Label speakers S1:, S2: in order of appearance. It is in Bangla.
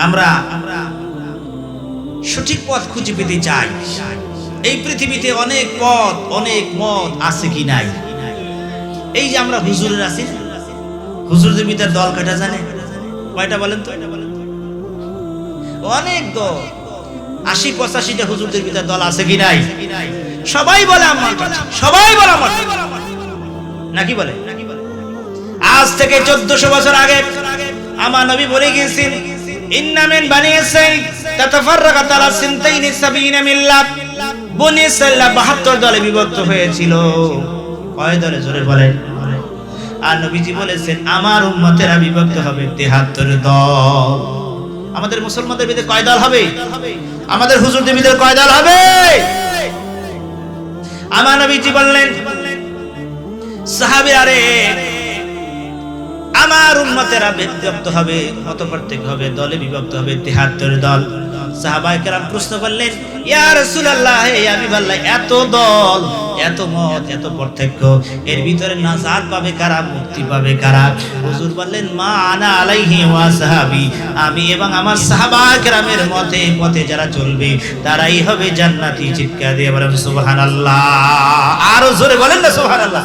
S1: আমরা সঠিক পথ খুঁজে পেতে চাই। এই পৃথিবীতে অনেক পথ অনেক মত আছে কি নাই? এই যে আমরা হুজুরের আছি, হুজুরদের ভিতরে দল কয়টা জানে? কয়টা বলেন তো? অনেক দল, ৮০-৮৫টা হুজুরদের ভিতরে দল আছে কি নাই? সবাই বলে আমার কাছে, সবাই বলে আমার নাকি বলে? আজ থেকে ১৪০০ বছর আগে আমার নবী বলে গিয়েছেন, ইন্না মিন বানি ইসরাঈল তাতাফাররাকাত আলা সিনতাইনি সাবিনা মিল্লাত। বনি ইসরাঈল ৭২ দলে বিভক্ত হয়েছিল। কয় দলে? জোরে বলেন। আর নবীজি বলেছেন আমার উম্মতেরা বিভক্ত হবে ৭৩ দল। আমাদের মুসলমানদের ভিতরে কয় দল হবে? আমাদের হুজুরদের ভিতরে কয় দল হবে? আমার নবীজি বললেন, সাহাবীরা রে, আমার উম্মতেরা বিভক্ত হবে, মতপার্থক্য হবে, দলে বিভক্ত হবে ৭৩ দল। সাহাবায়ে কেরাম প্রশ্ন করলেন, ইয়া রাসূলুল্লাহ, হে হাবিবাল্লাহ, এত দল, এত মত, এত পার্থক্য, এর ভিতরে নাজাত পাবে কারা, মুক্তি পাবে কারা? হুজুর বললেন, মা আনা আলাইহি ওয়া সাহাবী, আমি এবং আমার সাহাবায়ে কেরামের মতে পথে যারা চলবে তারাই হবে জান্নাতি। চিৎকার দিয়ে বলেন সুবহানাল্লাহ। আরো জোরে বলেন না সুবহানাল্লাহ।